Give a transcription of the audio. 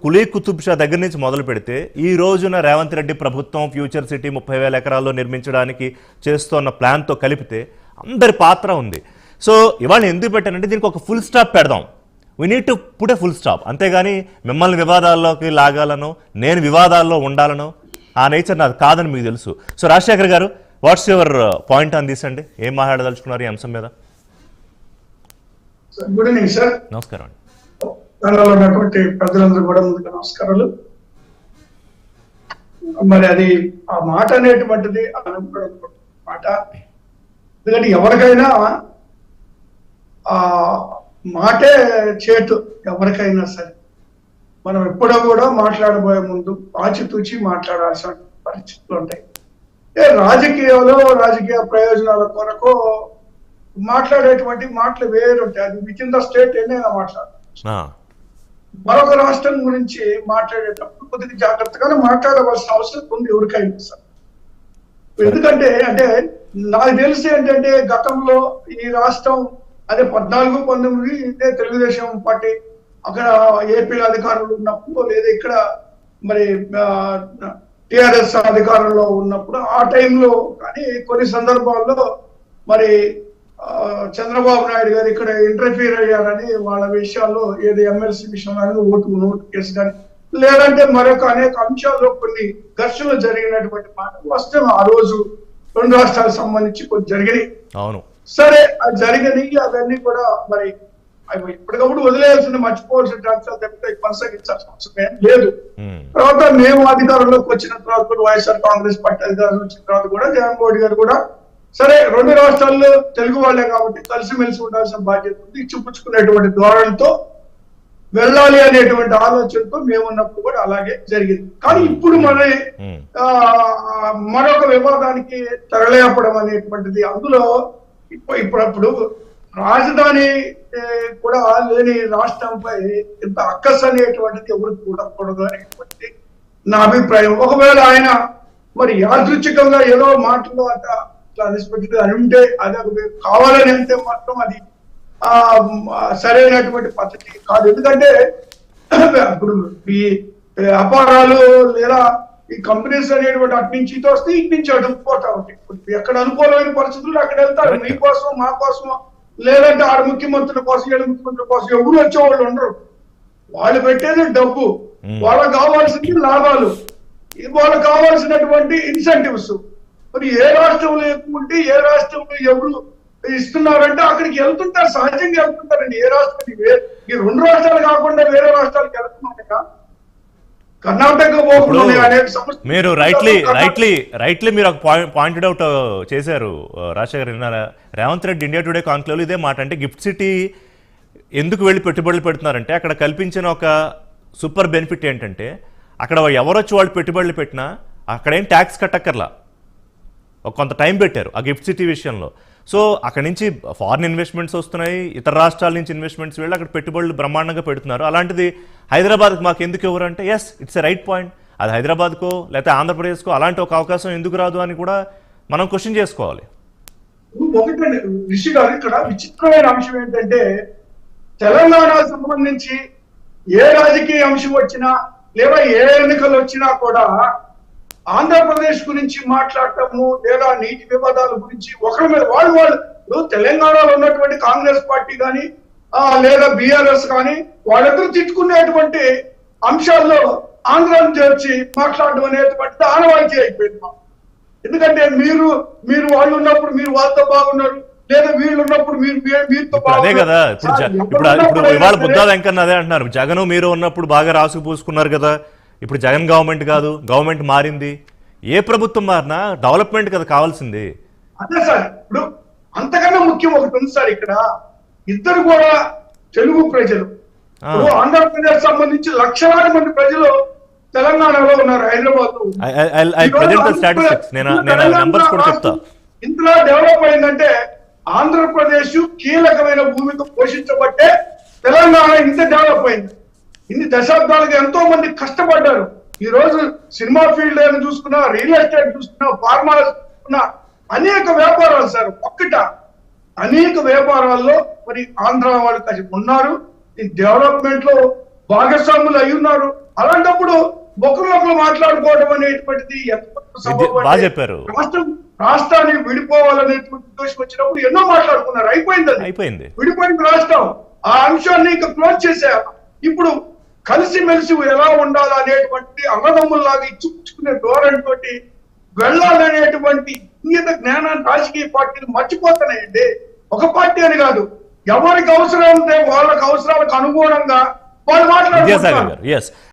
కులీ కుతుబ్ షా దగ్గర నుంచి మొదలు పెడితే ఈ రోజున రేవంత్ రెడ్డి ప్రభుత్వం ఫ్యూచర్ సిటీ 30,000 ఎకరాల్లో నిర్మించడానికి చేస్తున్న ప్లాన్తో కలిపితే అందరి పాత్ర ఉంది. సో ఇవాళ ఎందుకు పెట్టానంటే దీనికి ఒక ఫుల్ స్టాప్ పెడదాం. We need to put a full stop. అంతేగాని మిమ్మల్ని వివాదాల్లోకి లాగాలను, నేను వివాదాల్లో ఉండాలను ఆ నేచర్ నాది కాదని మీకు తెలుసు. సో రాజశేఖర్ గారు, what's your point on this అండి? ఏం మాట్లాడదలుచుకున్నారు ఈ అంశం మీద? Good evening sir. నమస్కారం అండి. దానిలో ఉన్నటువంటి ప్రజలందరూ కూడా ముందుగా నమస్కారాలు. మరి అది ఆ మాట అనేటువంటిది మాట, ఎందుకంటే ఎవరికైనా ఆ మాటే చేటు. ఎవరికైనా సరే మనం ఎప్పుడో కూడా మాట్లాడబోయే ముందు ఆచితూచి మాట్లాడాల్సిన పరిస్థితులు ఉంటాయి. రాజకీయాలు, రాజకీయ ప్రయోజనాల కొరకు మాట్లాడేటువంటి మాటలు వేరుంటాయి. అది విత్ ఇన్ ద స్టేట్ ఏదైనా మాట్లాడచ్చు. మరొక రాష్ట్రం గురించి మాట్లాడేటప్పుడు కొద్దిగా జాగ్రత్తగానే మాట్లాడవలసిన అవసరం ఉంది ఎవరికైనా సార్. ఎందుకంటే నాకు తెలిసి ఏంటంటే గతంలో ఈ రాష్ట్రం 14-19 ఇదే తెలుగుదేశం పార్టీ అక్కడ ఏపీలో అధికారంలో ఉన్నప్పుడు, లేదా ఇక్కడ మరి టిఆర్ఎస్ అధికారంలో ఉన్నప్పుడు ఆ టైంలో కానీ కొన్ని సందర్భాల్లో మరి చంద్రబాబు నాయుడు గారు ఇక్కడ ఇంటర్ఫీర్ అయ్యారని వాళ్ళ విషయాల్లో, ఏది ఎమ్మెల్సీ విషయంలో నోటు కేసు కానీ లేదంటే మరొక అనేక అంశాల్లో కొన్ని ఘర్షణలు జరిగినటువంటి మాట వస్తే ఆ రోజు రెండు రాష్ట్రాలకు సంబంధించి కొన్ని జరిగినాయి. అవును, సరే అది జరిగినాయి. అవన్నీ కూడా మరి ఇప్పటికప్పుడు వదిలేయాల్సింది, మర్చిపోవాల్సిన అంశాలు తప్పితే కొనసాగించాల్సిన అవసరం ఏం లేదు. తర్వాత మేము అధికారంలోకి వచ్చిన తర్వాత కూడా, వైఎస్ఆర్ కాంగ్రెస్ పార్టీ అధికారంలో వచ్చిన తర్వాత కూడా జగన్మోహన్ రెడ్డి గారు కూడా సరే రెండు రాష్ట్రాల్లో తెలుగు వాళ్లే కాబట్టి కలిసిమెలిసి ఉండాల్సిన బాధ్యత ఉంది, ఇచ్చిపుచ్చుకునేటువంటి ధోరణితో వెళ్ళాలి అనేటువంటి ఆలోచనతో మేమున్నప్పుడు కూడా అలాగే జరిగింది. కానీ ఇప్పుడు మరొక వివాదానికి తరలేపడం అనేటువంటిది, అందులో ఇప్పుడు రాజధాని కూడా లేని రాష్ట్రంపై ఇంత అక్కస్ అనేటువంటిది ఎవరికి కూడకూడదు అనేటువంటి నా అభిప్రాయం. ఒకవేళ ఆయన మరి యాదృచ్ఛికంగా ఏదో మాటలు అట్లా అన్ఎక్స్పెక్టెడ్ అని ఉంటే, అది కావాలని అంటే మాత్రం అది సరైనటువంటి పద్ధతి కాదు. ఎందుకంటే ఇప్పుడు ఈ వ్యాపారాలు లేదా ఈ కంపెనీస్ అనేటువంటి అటు నుంచి ఇటు వస్తే ఇటు నుంచి అడుగుపోతా ఉంటాయి. ఎక్కడ అనుకూలమైన పరిస్థితులు అక్కడ వెళ్తారు, మీకోసం మా కోసం, లేదంటే ఆడ ముఖ్యమంత్రుల కోసం, ఏడు ముఖ్యమంత్రుల కోసం ఎవరు వచ్చేవాళ్ళు ఉండరు. వాళ్ళు పెట్టేది డబ్బు, వాళ్ళకి కావాల్సింది లాభాలు, వాళ్ళకి కావాల్సినటువంటి ఇన్సెంటివ్స్. మరి ఏ రాష్ట్రంలో ఎక్కువ ఉంటే ఏ రాష్ట్రంలో ఎవరు ఇస్తున్నారంటే అక్కడికి వెళ్తుంటారు, సహజంగా వెళ్తుంటారండి. ఏ రాష్ట్రానికి ఈ రెండు రాష్ట్రాలు కాకుండా వేరే రాష్ట్రాలకు వెళ్తున్నాక కర్ణాటక మీరు రైట్లీ మీరు ఒక పాయింటెడ్ అవుట్ చేశారు రాజశేఖర్. రేవంత్ రెడ్డి ఇండియా టుడే కాన్క్లేవ్లో ఇదే మాట. అంటే గిఫ్ట్ సిటీ ఎందుకు వెళ్ళి పెట్టుబడులు పెడుతున్నారంటే అక్కడ కల్పించిన ఒక సూపర్ బెనిఫిట్ ఏంటంటే అక్కడ ఎవరొచ్చి వాళ్ళు పెట్టుబడులు పెట్టినా అక్కడేం ట్యాక్స్ కట్టక్కర్లా. కొంత టైం పెట్టారు ఆ గిఫ్ట్ సిటీ విషయంలో. సో అక్కడి నుంచి ఫారిన్ ఇన్వెస్ట్మెంట్స్ వస్తున్నాయి, ఇతర రాష్ట్రాల నుంచి ఇన్వెస్ట్మెంట్స్ వెళ్ళి అక్కడ పెట్టుబడులు బ్రహ్మాండంగా పెడుతున్నారు. అలాంటిది హైదరాబాద్కి మాకు ఎందుకు ఎవరు అంటే, yes it's a right point. అది హైదరాబాద్కో లేకపోతే ఆంధ్రప్రదేశ్కో అలాంటి ఒక అవకాశం ఎందుకు రాదు అని కూడా మనం క్వశ్చన్ చేసుకోవాలి. ఒకటండి రిషి గారు, ఇక్కడ విచిత్రమైన అంశం ఏంటంటే తెలంగాణకు సంబంధించి ఏ రాజకీయ అంశం వచ్చినా లేదా ఏ ఎన్నికలు వచ్చినా కూడా ఆంధ్రప్రదేశ్ గురించి మాట్లాడటము లేదా నీటి వివాదాల గురించి ఒకరి మీద వాళ్ళు తెలంగాణలో ఉన్నటువంటి కాంగ్రెస్ పార్టీ కానీ లేదా బీఆర్ఎస్ కానీ వాళ్ళిద్దరూ తిట్టుకునేటువంటి అంశాల్లో ఆంధ్రాన్ని చేర్చి మాట్లాడడం అనేటువంటి ఆనవాయితీ అయిపోయింది. ఎందుకంటే మీరు వాళ్ళు ఉన్నప్పుడు మీరు వాళ్ళతో బాగున్నారు, లేదా వీళ్ళు ఉన్నప్పుడు మీరుతో అదే కదా. ఇప్పుడు ఇవాళ బుద్ధా వెంకన్న అదే అంటున్నారు, జగన్ మీరు ఉన్నప్పుడు బాగా రాసుకు పూసుకున్నారు కదా, ఇప్పుడు జగన్ గవర్నమెంట్ కాదు, గవర్నమెంట్ మారింది. ఏ ప్రభుత్వం మారినా డెవలప్మెంట్ కదా కావాల్సింది. అదే సార్, ఇప్పుడు అంతకన్నా ముఖ్యం ఒకటి ఉంది సార్. ఇక్కడ ఇద్దరు కూడా తెలుగు ప్రజలు. ఆంధ్రప్రదేశ్ సంబంధించి లక్షలాది మంది ప్రజలు తెలంగాణలో ఉన్నారు, హైదరాబాద్ లో. ఇంతలో డెవలప్ అయిందంటే ఆంధ్రప్రదేశ్ కీలకమైన భూమిక పోషించబట్టే తెలంగాణ ఇంత డెవలప్ అయింది. ఇన్ని దశాబ్దాలుగా ఎంతో మంది కష్టపడ్డారు. ఈ రోజు సినిమా ఫీల్డ్ ఏమైనా చూసుకున్నా, రియల్ ఎస్టేట్ చూసుకున్నా, ఫార్మా చూసుకున్నా, అనేక వ్యాపారాలు సార్ అనేక వ్యాపారాల్లో మరి ఆంధ్ర వాళ్ళు ఉన్నారు. ఈ డెవలప్మెంట్ లో భాగస్వాములు అయి ఉన్నారు. అలాంటప్పుడు ఒకరినొకరు మాట్లాడుకోవడం అనేటువంటిది ఎంత గొప్ప సంభవం బాగా అంటే చెప్పారు. రాష్ట్రాన్ని విడిపోవాలనేటువంటి ఉద్దేశం వచ్చినప్పుడు ఎన్నో మాట్లాడుకున్నారు. అయిపోయింది. విడిపోయింది రాష్ట్రం. ఆ అంశాన్ని ఇంకా క్లోజ్ చేశారు. ఇప్పుడు కలిసిమెలిసి ఎలా ఉండాలి అనేటువంటి అన్నదమ్ముల్లాగా ఇచ్చుకునే ధోరణితో వెళ్ళాలనేటువంటి ఇంగిత జ్ఞానాన్ని రాజకీయ పార్టీలు మర్చిపోతున్నాయండి. ఒక పార్టీ అని కాదు, ఎవరికి అవసరం ఉంటే వాళ్ళకి అవసరాలకు అనుగుణంగా వాళ్ళు విద్యాసాగర్ మాట్లాడుకుంటారు. గారు, ఎస్.